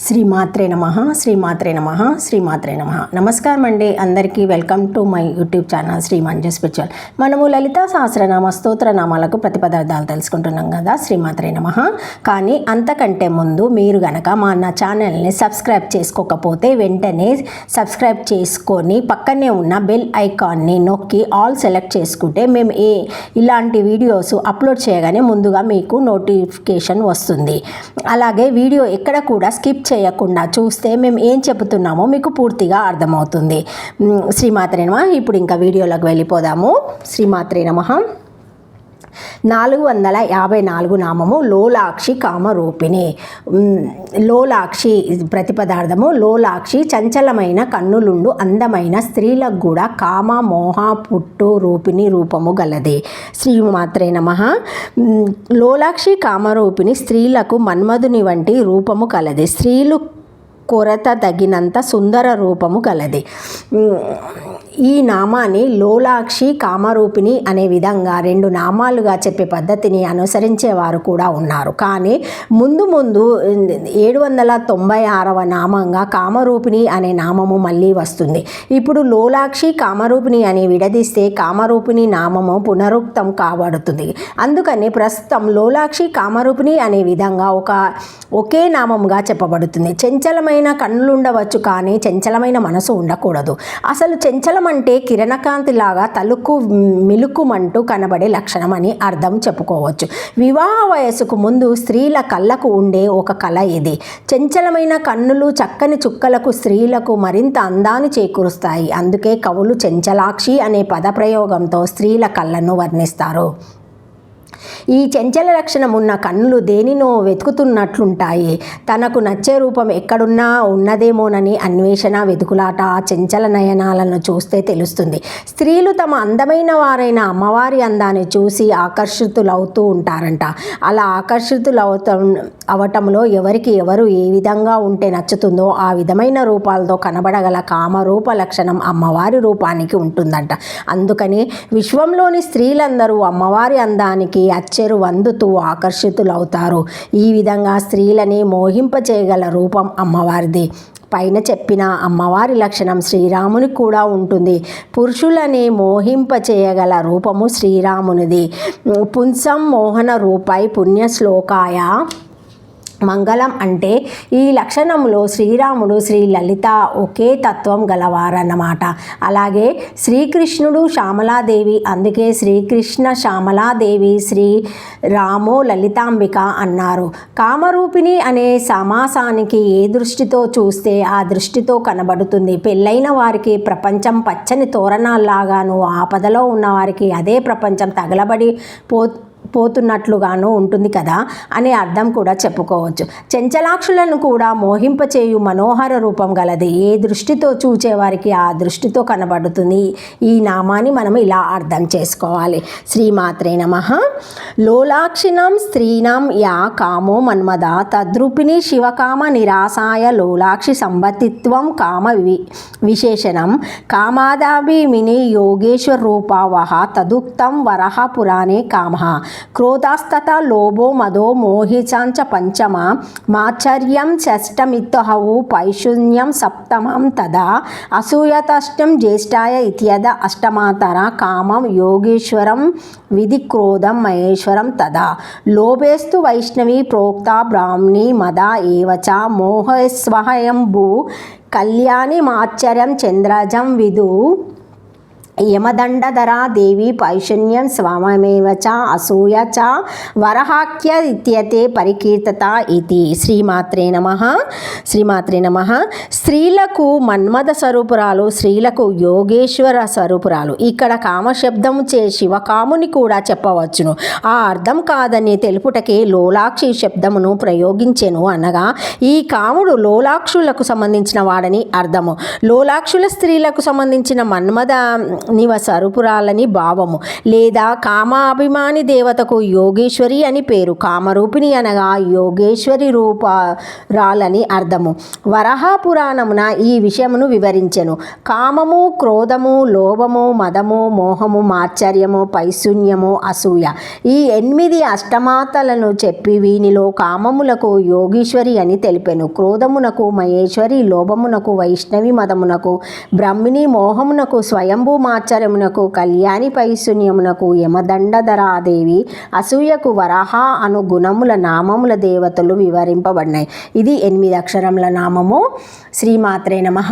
శ్రీమాత్రే నమః శ్రీమాత్రే నమః శ్రీమాత్రే నమః. నమస్కారం అండి అందరికీ. Welcome to my YouTube channel Shri Manju spiritual. మనము లలితా సహస్రనామ స్తోత్ర నామాలకు ప్రతిపదార్థాలు తెలుసుకుంటున్నాం కదా, శ్రీమాత్రే నమః. కానీ అంతకంటే ముందు మీరు గనక నా ఛానల్ని సబ్స్క్రైబ్ చేసుకోకపోతే వెంటనే సబ్స్క్రైబ్ చేసుకొని పక్కనే ఉన్న బెల్ ఐకాన్ని నొక్కి ఆల్ సెలెక్ట్ చేసుకుంటే మేము ఇలాంటి వీడియోస్ అప్లోడ్ చేయగానే ముందుగా మీకు నోటిఫికేషన్ వస్తుంది. అలాగే వీడియో ఎక్కడ కూడా స్కిప్ చేయకుండా చూస్తే మేము ఏం చెబుతున్నామో మీకు పూర్తిగా అర్థమవుతుంది. శ్రీమాత్రే నమః. ఇప్పుడు ఇంకా వీడియోలోకి వెళ్ళిపోదాము. శ్రీమాత్రే నమః. 454 నామము లోలాక్షి కామరూపిణి. లోలాక్షి ప్రతిపదార్థము లోలాక్షి చంచలమైన కన్నులుండు అందమైన స్త్రీలకు కూడా కామ మోహ పుట్టు రూపిణి రూపము గలది. శ్రీమాత్రే నమః. లోలాక్షి కామరూపిణి స్త్రీలకు మన్మధుని వంటి రూపము కలది. స్త్రీలు కొరత తగినంత సుందర రూపము కలది. ఈ నామాన్ని లోలాక్షి కామరూపిణి అనే విధంగా 2 నామాలుగా చెప్పే పద్ధతిని అనుసరించేవారు కూడా ఉన్నారు. కానీ ముందు 796వ నామంగా కామరూపిణి అనే నామము మళ్ళీ వస్తుంది. ఇప్పుడు లోలాక్షి కామరూపిణి అని విడదీస్తే కామరూపిణి నామము పునరుక్తం కాబడుతుంది. అందుకని ప్రస్తుతం లోలాక్షి కామరూపిణి అనే విధంగా ఒకే నామముగా చెప్పబడుతుంది. చంచలమైన కన్నులుండవచ్చు కానీ చంచలమైన మనసు ఉండకూడదు. అసలు చంచలం అంటే కిరణకాంతి లాగా తలుకు మిలుకుమంటూ కనబడే లక్షణం అని అర్థం చెప్పుకోవచ్చు. వివాహ వయసుకు ముందు స్త్రీల కళ్ళకు ఉండే ఒక కళ ఇది. చంచలమైన కన్నులు చక్కని చుక్కలకు స్త్రీలకు మరింత అందాన్ని చేకూరుస్తాయి. అందుకే కవులు చంచలాక్షి అనే పదప్రయోగంతో స్త్రీల కళ్ళను వర్ణిస్తారు. ఈ చంచల లక్షణం ఉన్న కన్నులు దేనినో వెతుకుతున్నట్లుంటాయి. తనకు నచ్చే రూపం ఎక్కడున్నా ఉన్నదేమోనని అన్వేషణ వెతుకులాట ఆ చంచల నయనాలను చూస్తే తెలుస్తుంది. స్త్రీలు తమ అందమైన వారైన అమ్మవారి అందాన్ని చూసి ఆకర్షితులవుతూ ఉంటారంట. అలా అవటంలో ఎవరికి ఎవరు ఏ విధంగా ఉంటే నచ్చుతుందో ఆ విధమైన రూపాలతో కనబడగల కామరూప లక్షణం అమ్మవారి రూపానికి ఉంటుందంట. అందుకని విశ్వంలోని స్త్రీలందరూ అమ్మవారి అందానికి అచ్చెరు వందుతూ ఆకర్షితులవుతారు. ఈ విధంగా స్త్రీలని మోహింపచేయగల రూపం అమ్మవారిది. పైన చెప్పిన అమ్మవారి లక్షణం శ్రీరామునికి కూడా ఉంటుంది. పురుషులని మోహింపచేయగల రూపము శ్రీరామునిది. పుంసం మోహన రూపై పుణ్యశ్లోకాయ మంగళం అంటే ఈ లక్షణంలో శ్రీరాముడు శ్రీ లలిత ఒకే తత్వం గలవారన్నమాట. అలాగే శ్రీకృష్ణుడు శ్యామలాదేవి, అందుకే శ్రీకృష్ణ శ్యామలాదేవి శ్రీ రామో లలితాంబిక అన్నారు. కామరూపిణి అనే సమాసానికి ఏ దృష్టితో చూస్తే ఆ దృష్టితో కనబడుతుంది. పెళ్ళైన వారికి ప్రపంచం పచ్చని తోరణాల్లాగాను, ఆపదలో ఉన్నవారికి అదే ప్రపంచం తగలబడి పోతున్నట్లుగాను ఉంటుంది కదా అనే అర్థం కూడా చెప్పుకోవచ్చు. చెంచలాక్షులను కూడా మోహింపచేయు మనోహర రూపం గలది. ఏ దృష్టితో చూచేవారికి ఆ దృష్టితో కనబడుతుంది. ఈ నామాన్ని మనం ఇలా అర్థం చేసుకోవాలి. శ్రీమాత్రే నమః. లోలాక్షిణం స్త్రీణం యా కామో మన్మద తద్రూపిణి శివకామ నిరాసాయ లోలాక్షి సంబతిత్వం కామ విశేషణం కామాదాభిమిని యోగేశ్వర రూపావహ తదుక్తం వరహ పురాణే కామః. క్రోధాస్తత లోభో మదో మోహిచాంచ పంచమ మాచర్యం షష్టమిత్తుహవు పైశూన్యం సప్తమం తదా అసూయతష్టం జ్యేష్ఠాయ ఇత్యద అష్టమాతర కామం యోగేశ్వరం విధి క్రోధం మహేశ్వరం తదా లోభేస్తు వైష్ణవి ప్రోక్త బ్రాహ్మణి మద ఏవచ మోహస్వహయంభూ కళ్యాణి మాచర్యం చంద్రజం విదు యమదండధరా దేవి పైశూన్యం స్వామేవ చ అసూయ చ వరహాఖ్య ఇత్యతే పరికీర్తత ఇది. శ్రీమాత్రే నమః. శ్రీమాత్రే నమః. స్త్రీలకు మన్మథ స్వరూపురాలు, స్త్రీలకు యోగేశ్వర స్వరూపురాలు. ఇక్కడ కామశబ్దము చే శివకాముని కూడా చెప్పవచ్చును. ఆ అర్థం కాదని తెలుపుటకే లోలాక్షి శబ్దమును ప్రయోగించెను అనగా ఈ కాముడు లోలాక్షులకు సంబంధించిన వాడని అర్థము. లోలాక్షుల స్త్రీలకు సంబంధించిన మన్మథ నీవ స్వరూపురాలని భావము. లేదా కామాభిమాని దేవతకు యోగేశ్వరి అని పేరు. కామరూపిణి అనగా యోగేశ్వరి రూపరాలని అర్థము. వరాహ పురాణమున ఈ విషయమును వివరించెను. కామము, క్రోధము, లోభము, మదము, మోహము, మాత్సర్యము, పైశూన్యము, అసూయ ఈ 8 అష్టమాతలను చెప్పి వీనిలో కామములకు యోగీశ్వరి అని తెలిపెను. క్రోధమునకు మహేశ్వరి, లోభమునకు వైష్ణవి, మదమునకు బ్రహ్మిణి, మోహమునకు స్వయంభూ, మాత్సర్యమునకు కళ్యాణి, పైశూన్యమునకు యమదండధరాదేవి, అసూయకు వరాహ అను గుణముల నామముల దేవతలు వివరింపబడినాయి. ఇది 8 అక్షరముల నామము. శ్రీమాత్రే నమః.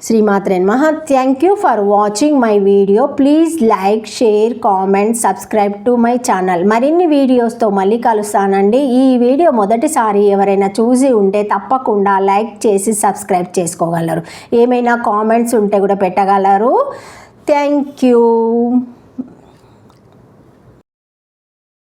శ్రీమాత్రే నమః. Thank you for watching my video. Please like, share, comment, subscribe to my channel. మరిన్ని వీడియోస్తో మళ్ళీ కలుస్తానండి. ఈ వీడియో మొదటిసారి ఎవరైనా చూసి ఉంటే తప్పకుండా లైక్ చేసి సబ్స్క్రైబ్ చేసుకోగలరు. ఏమైనా కామెంట్స్ ఉంటే కూడా పెట్టగలరు. Thank you.